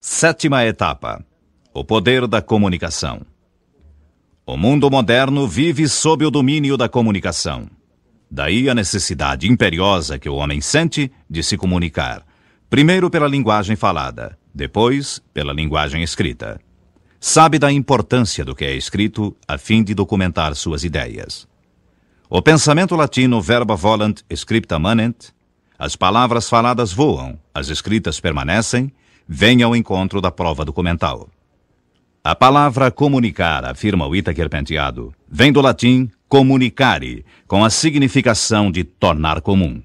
Sétima etapa: o poder da comunicação. O mundo moderno vive sob o domínio da comunicação. Daí a necessidade imperiosa que o homem sente de se comunicar, primeiro pela linguagem falada, depois pela linguagem escrita. Sabe da importância do que é escrito a fim de documentar suas ideias. O pensamento latino verba volant scripta manent, as palavras faladas voam, as escritas permanecem, vem ao encontro da prova documental. A palavra comunicar, afirma o Itaker Penteado, vem do latim comunicare, com a significação de tornar comum.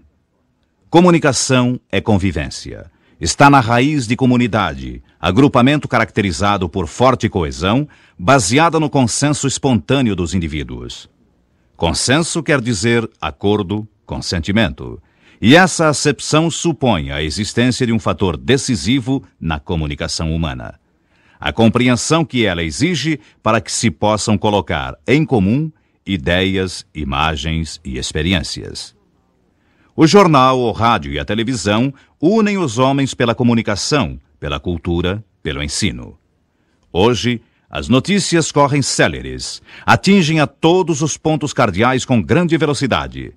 Comunicação é convivência. Está na raiz de comunidade, agrupamento caracterizado por forte coesão, baseada no consenso espontâneo dos indivíduos. Consenso quer dizer acordo, consentimento. E essa acepção supõe a existência de um fator decisivo na comunicação humana. A compreensão que ela exige para que se possam colocar em comum ideias, imagens e experiências. O jornal, o rádio e a televisão unem os homens pela comunicação, pela cultura, pelo ensino. Hoje, as notícias correm céleres, atingem a todos os pontos cardeais com grande velocidade.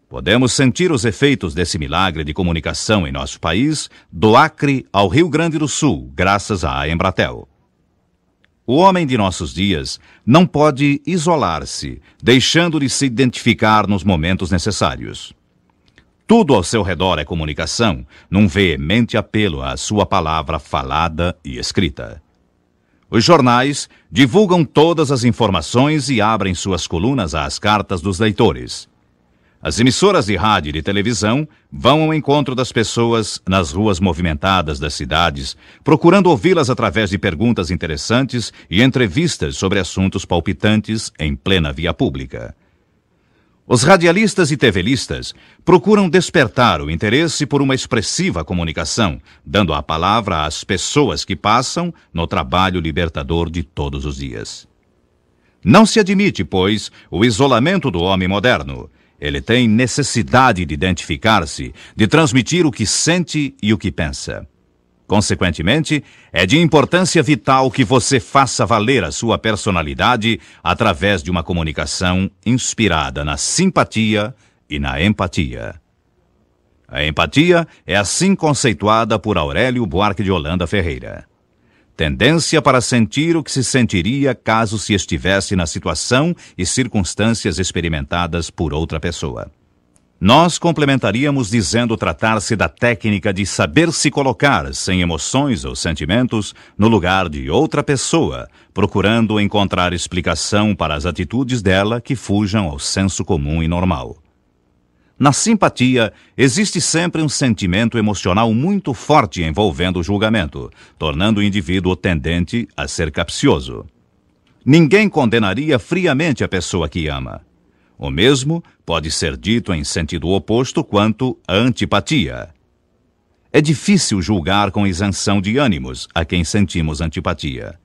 Podemos sentir os efeitos desse milagre de comunicação em nosso país, do Acre ao Rio Grande do Sul, graças à Embratel. O homem de nossos dias não pode isolar-se, deixando de se identificar nos momentos necessários. Tudo ao seu redor é comunicação, num veemente apelo à sua palavra falada e escrita. Os jornais divulgam todas as informações e abrem suas colunas às cartas dos leitores. As emissoras de rádio e de televisão vão ao encontro das pessoas nas ruas movimentadas das cidades, procurando ouvi-las através de perguntas interessantes e entrevistas sobre assuntos palpitantes em plena via pública. Os radialistas e tevelistas procuram despertar o interesse por uma expressiva comunicação, dando a palavra às pessoas que passam no trabalho libertador de todos os dias. Não se admite, pois, o isolamento do homem moderno. Ele tem necessidade de identificar-se, de transmitir o que sente e o que pensa. Consequentemente, é de importância vital que você faça valer a sua personalidade através de uma comunicação inspirada na simpatia e na empatia. A empatia é assim conceituada por Aurélio Buarque de Holanda Ferreira. Tendência para sentir o que se sentiria caso se estivesse na situação e circunstâncias experimentadas por outra pessoa. Nós complementaríamos dizendo tratar-se da técnica de saber se colocar, sem emoções ou sentimentos, no lugar de outra pessoa, procurando encontrar explicação para as atitudes dela que fujam ao senso comum e normal. Na simpatia, existe sempre um sentimento emocional muito forte envolvendo o julgamento, tornando o indivíduo tendente a ser capcioso. Ninguém condenaria friamente a pessoa que ama. O mesmo pode ser dito em sentido oposto quanto à antipatia. É difícil julgar com isenção de ânimos a quem sentimos antipatia.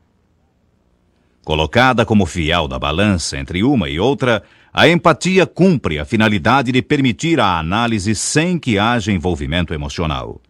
Colocada como fiel da balança entre uma e outra, a empatia cumpre a finalidade de permitir a análise sem que haja envolvimento emocional.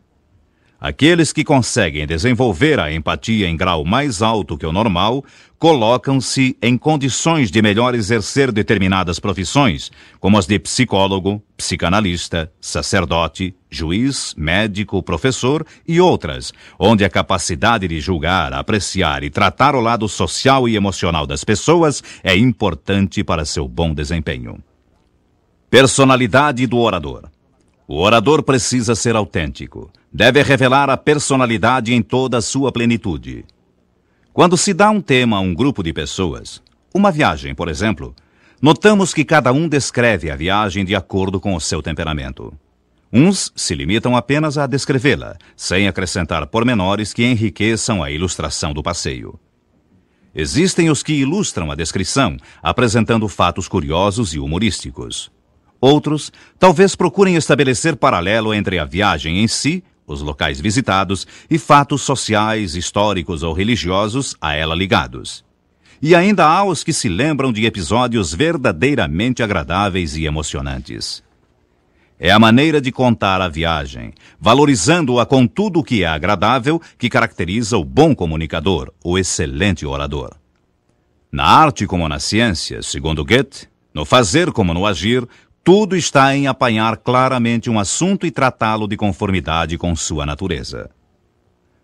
Aqueles que conseguem desenvolver a empatia em grau mais alto que o normal, colocam-se em condições de melhor exercer determinadas profissões, como as de psicólogo, psicanalista, sacerdote, juiz, médico, professor e outras, onde a capacidade de julgar, apreciar e tratar o lado social e emocional das pessoas é importante para seu bom desempenho. Personalidade do orador. O orador precisa ser autêntico. Deve revelar a personalidade em toda a sua plenitude. Quando se dá um tema a um grupo de pessoas, uma viagem, por exemplo, notamos que cada um descreve a viagem de acordo com o seu temperamento. Uns se limitam apenas a descrevê-la, sem acrescentar pormenores que enriqueçam a ilustração do passeio. Existem os que ilustram a descrição, apresentando fatos curiosos e humorísticos. Outros talvez procurem estabelecer paralelo entre a viagem em si, os locais visitados e fatos sociais, históricos ou religiosos a ela ligados. E ainda há os que se lembram de episódios verdadeiramente agradáveis e emocionantes. É a maneira de contar a viagem, valorizando-a com tudo o que é agradável, que caracteriza o bom comunicador, o excelente orador. Na arte como na ciência, segundo Goethe, no fazer como no agir, tudo está em apanhar claramente um assunto e tratá-lo de conformidade com sua natureza.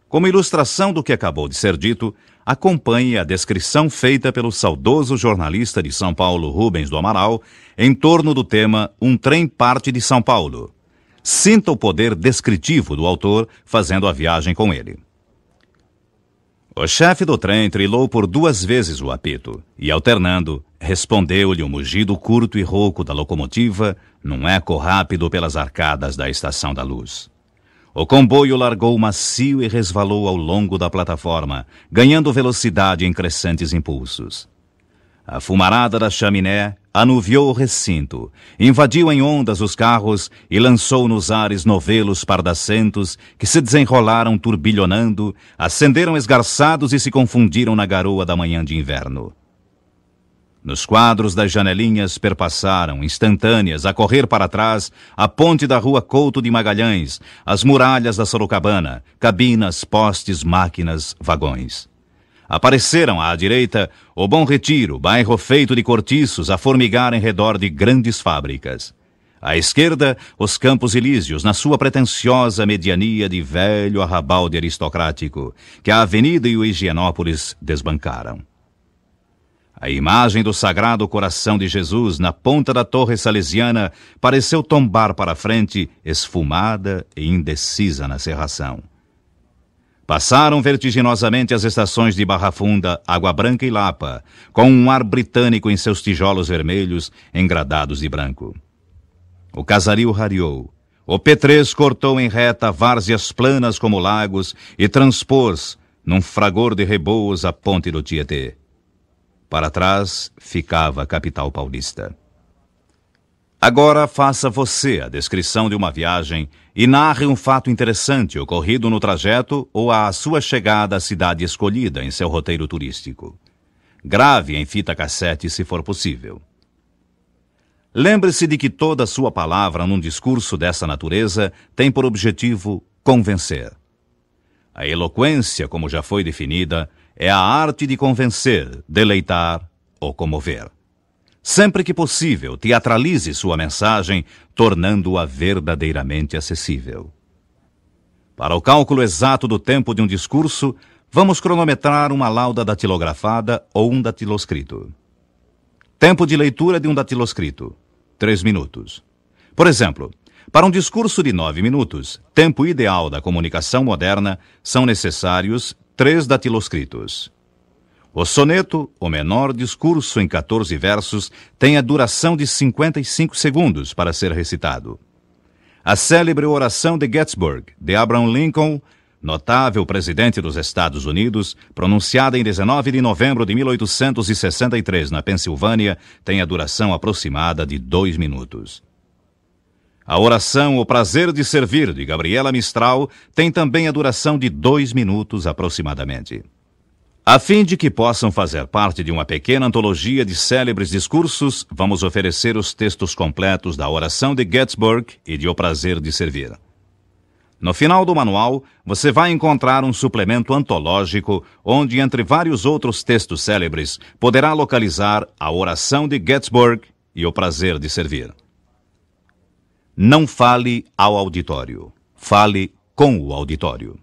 Como ilustração do que acabou de ser dito, acompanhe a descrição feita pelo saudoso jornalista de São Paulo, Rubens do Amaral, em torno do tema Um Trem Parte de São Paulo. Sinta o poder descritivo do autor fazendo a viagem com ele. O chefe do trem trilou por 2 vezes o apito e, alternando, respondeu-lhe o mugido curto e rouco da locomotiva num eco rápido pelas arcadas da Estação da Luz. O comboio largou macio e resvalou ao longo da plataforma, ganhando velocidade em crescentes impulsos. A fumarada da chaminé anuviou o recinto, invadiu em ondas os carros e lançou nos ares novelos pardacentos que se desenrolaram turbilhonando, acenderam esgarçados e se confundiram na garoa da manhã de inverno. Nos quadros das janelinhas perpassaram, instantâneas, a correr para trás, a ponte da rua Couto de Magalhães, as muralhas da Sorocabana, cabinas, postes, máquinas, vagões. Apareceram à direita o Bom Retiro, bairro feito de cortiços a formigar em redor de grandes fábricas. À esquerda, os Campos Elíseos, na sua pretensiosa mediania de velho arrabalde aristocrático, que a Avenida e o Higienópolis desbancaram. A imagem do Sagrado Coração de Jesus na ponta da Torre Salesiana pareceu tombar para frente, esfumada e indecisa na cerração. Passaram vertiginosamente as estações de Barra Funda, Água Branca e Lapa, com um ar britânico em seus tijolos vermelhos engradados de branco. O Casaril rareou. O P3 cortou em reta várzeas planas como lagos e transpôs, num fragor de reboos, a ponte do Tietê. Para trás ficava a capital paulista. Agora faça você a descrição de uma viagem e narre um fato interessante ocorrido no trajeto ou à sua chegada à cidade escolhida em seu roteiro turístico. Grave em fita cassete se for possível. Lembre-se de que toda sua palavra num discurso dessa natureza tem por objetivo convencer. A eloquência, como já foi definida, é a arte de convencer, deleitar ou comover. Sempre que possível, teatralize sua mensagem, tornando-a verdadeiramente acessível. Para o cálculo exato do tempo de um discurso, vamos cronometrar uma lauda datilografada ou um datiloscrito. Tempo de leitura de um datiloscrito: 3 minutos. Por exemplo, para um discurso de 9 minutos, tempo ideal da comunicação moderna, são necessários 3 datiloscritos. O soneto, o menor discurso em 14 versos, tem a duração de 55 segundos para ser recitado. A célebre oração de Gettysburg, de Abraham Lincoln, notável presidente dos Estados Unidos, pronunciada em 19 de novembro de 1863 na Pensilvânia, tem a duração aproximada de 2 minutos. A oração O Prazer de Servir, de Gabriela Mistral, tem também a duração de 2 minutos aproximadamente. A fim de que possam fazer parte de uma pequena antologia de célebres discursos, vamos oferecer os textos completos da oração de Gettysburg e de O Prazer de Servir. No final do manual, você vai encontrar um suplemento antológico onde, entre vários outros textos célebres, poderá localizar a oração de Gettysburg e O Prazer de Servir. Não fale ao auditório. Fale com o auditório.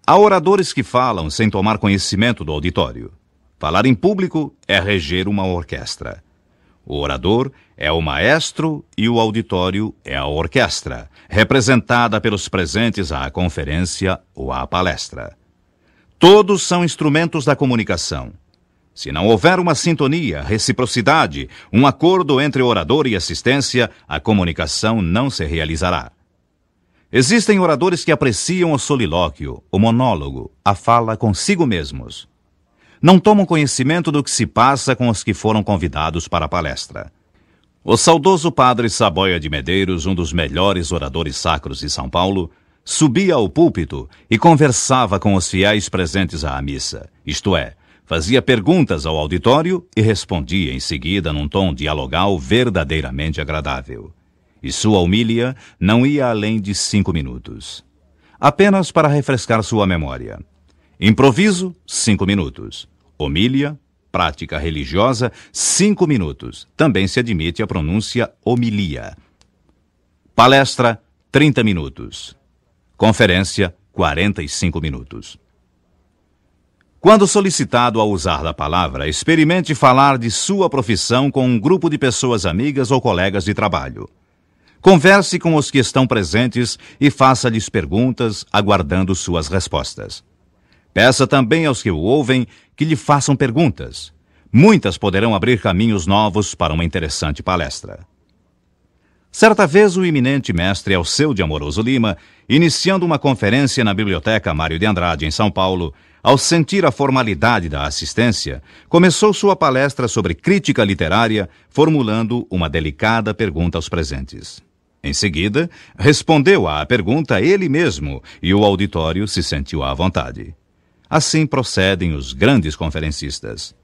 Há oradores que falam sem tomar conhecimento do auditório. Falar em público é reger uma orquestra. O orador é o maestro e o auditório é a orquestra, representada pelos presentes à conferência ou à palestra. Todos são instrumentos da comunicação. Se não houver uma sintonia, reciprocidade, um acordo entre orador e assistência, a comunicação não se realizará. Existem oradores que apreciam o solilóquio, o monólogo, a fala consigo mesmos. Não tomam conhecimento do que se passa com os que foram convidados para a palestra. O saudoso padre Saboia de Medeiros, um dos melhores oradores sacros de São Paulo, subia ao púlpito e conversava com os fiéis presentes à missa, isto é, fazia perguntas ao auditório e respondia em seguida num tom dialogal verdadeiramente agradável. e sua homilia não ia além de 5 minutos. Apenas para refrescar sua memória. Improviso, 5 minutos. Homilia, prática religiosa, 5 minutos. Também se admite a pronúncia homilia. Palestra, 30 minutos. Conferência, 45 minutos. Quando solicitado a usar da palavra, experimente falar de sua profissão com um grupo de pessoas amigas ou colegas de trabalho. Converse com os que estão presentes e faça-lhes perguntas, aguardando suas respostas. Peça também aos que o ouvem que lhe façam perguntas. Muitas poderão abrir caminhos novos para uma interessante palestra. Certa vez, o eminente mestre Alceu de Amoroso Lima, iniciando uma conferência na Biblioteca Mário de Andrade, em São Paulo, ao sentir a formalidade da assistência, começou sua palestra sobre crítica literária, formulando uma delicada pergunta aos presentes. Em seguida, respondeu à pergunta ele mesmo e o auditório se sentiu à vontade. Assim procedem os grandes conferencistas.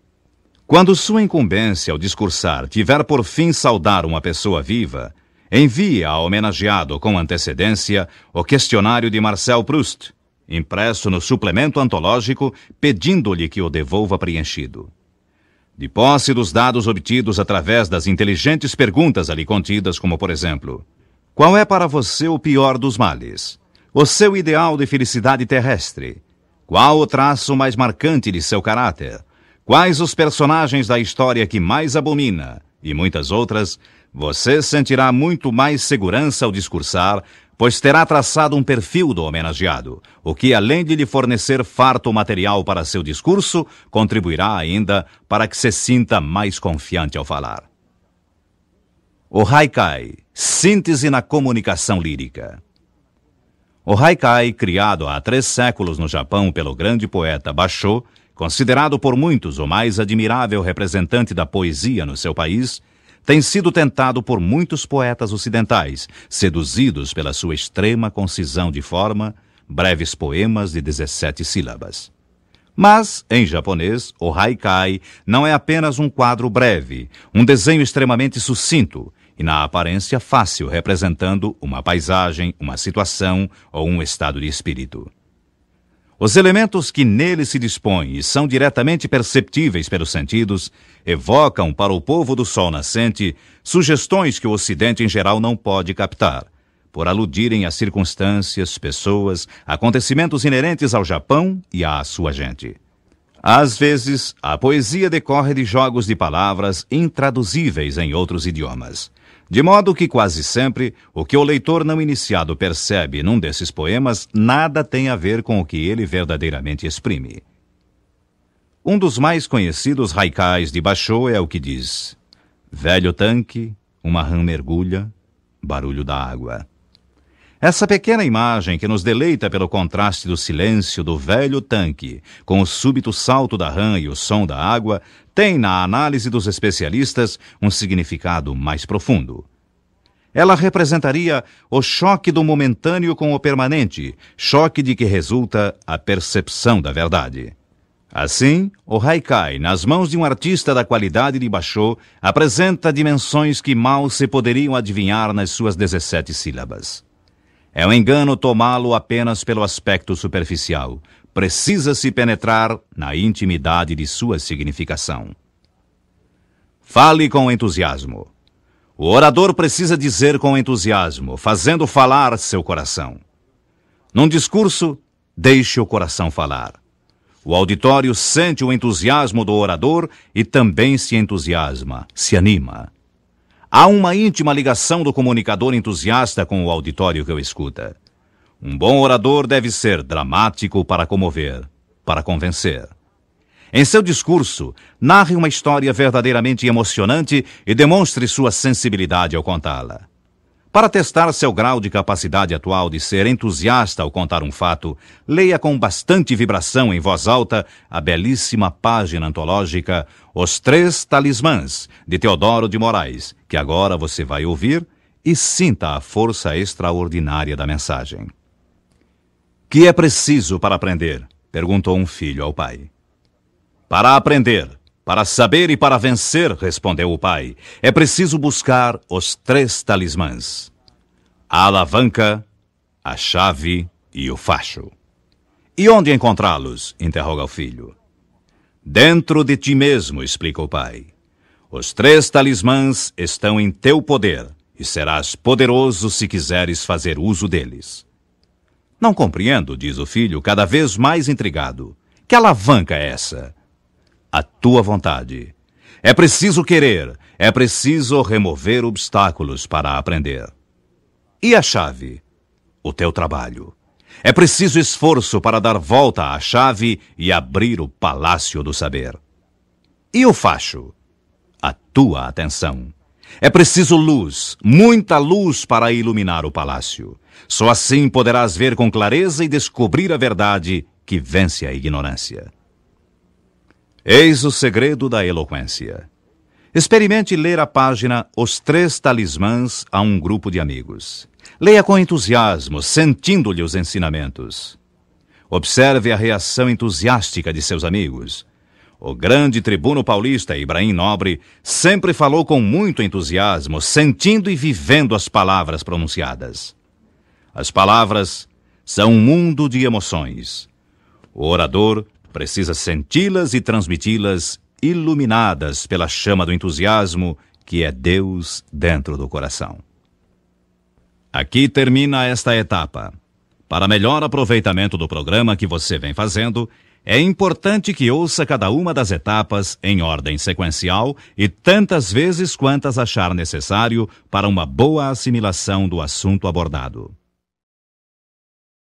Quando sua incumbência ao discursar tiver por fim saudar uma pessoa viva, envie ao homenageado com antecedência o questionário de Marcel Proust, impresso no suplemento antológico, pedindo-lhe que o devolva preenchido. De posse dos dados obtidos através das inteligentes perguntas ali contidas, como por exemplo: qual é para você o pior dos males? O seu ideal de felicidade terrestre? Qual o traço mais marcante de seu caráter? Quais os personagens da história que mais abomina? E muitas outras, você sentirá muito mais segurança ao discursar, pois terá traçado um perfil do homenageado, o que, além de lhe fornecer farto material para seu discurso, contribuirá ainda para que se sinta mais confiante ao falar. O Haikai, síntese na comunicação lírica. O Haikai, criado há 3 séculos no Japão pelo grande poeta Basho, considerado por muitos o mais admirável representante da poesia no seu país, tem sido tentado por muitos poetas ocidentais, seduzidos pela sua extrema concisão de forma, breves poemas de 17 sílabas. Mas, em japonês, o Haikai não é apenas um quadro breve, um desenho extremamente sucinto e na aparência fácil, representando uma paisagem, uma situação ou um estado de espírito. Os elementos que nele se dispõem e são diretamente perceptíveis pelos sentidos evocam para o povo do sol nascente sugestões que o Ocidente em geral não pode captar, por aludirem a circunstâncias, pessoas, acontecimentos inerentes ao Japão e à sua gente. Às vezes, a poesia decorre de jogos de palavras intraduzíveis em outros idiomas, de modo que quase sempre o que o leitor não iniciado percebe num desses poemas nada tem a ver com o que ele verdadeiramente exprime. Um dos mais conhecidos haikais de Basho é o que diz: velho tanque, uma rã mergulha, barulho da água. Essa pequena imagem que nos deleita pelo contraste do silêncio do velho tanque com o súbito salto da rã e o som da água tem, na análise dos especialistas, um significado mais profundo. Ela representaria o choque do momentâneo com o permanente, choque de que resulta a percepção da verdade. Assim, o Haikai, nas mãos de um artista da qualidade de Basho, apresenta dimensões que mal se poderiam adivinhar nas suas 17 sílabas. É um engano tomá-lo apenas pelo aspecto superficial. Precisa-se penetrar na intimidade de sua significação. Fale com entusiasmo. O orador precisa dizer com entusiasmo, fazendo falar seu coração. Num discurso, deixe o coração falar. O auditório sente o entusiasmo do orador e também se entusiasma, se anima. Há uma íntima ligação do comunicador entusiasta com o auditório que o escuta. Um bom orador deve ser dramático para comover, para convencer. Em seu discurso, narre uma história verdadeiramente emocionante e demonstre sua sensibilidade ao contá-la. Para testar seu grau de capacidade atual de ser entusiasta ao contar um fato, leia com bastante vibração em voz alta a belíssima página antológica Os 3 Talismãs, de Teodoro de Moraes, que agora você vai ouvir, e sinta a força extraordinária da mensagem. Que é preciso para aprender? Perguntou um filho ao pai. Para aprender, Para saber e para vencer, respondeu o pai, é preciso buscar os 3 talismãs: a alavanca, a chave e o facho. E onde encontrá-los? Interroga o filho. Dentro de ti mesmo, explica o pai. Os 3 talismãs estão em teu poder e serás poderoso se quiseres fazer uso deles. Não compreendo, diz o filho, cada vez mais intrigado. Que alavanca é essa? A tua vontade. É preciso querer, é preciso remover obstáculos para aprender. E a chave? O teu trabalho. É preciso esforço para dar volta à chave e abrir o palácio do saber. E o facho? A tua atenção. É preciso luz, muita luz para iluminar o palácio. Só assim poderás ver com clareza e descobrir a verdade que vence a ignorância. Eis o segredo da eloquência. Experimente ler a página Os 3 Talismãs a um grupo de amigos. Leia com entusiasmo, sentindo-lhe os ensinamentos. Observe a reação entusiástica de seus amigos. O grande tribuno paulista Ibrahim Nobre sempre falou com muito entusiasmo, sentindo e vivendo as palavras pronunciadas. As palavras são um mundo de emoções. O orador precisa senti-las e transmiti-las iluminadas pela chama do entusiasmo, que é Deus dentro do coração. Aqui termina esta etapa. Para melhor aproveitamento do programa que você vem fazendo, é importante que ouça cada uma das etapas em ordem sequencial e tantas vezes quantas achar necessário para uma boa assimilação do assunto abordado.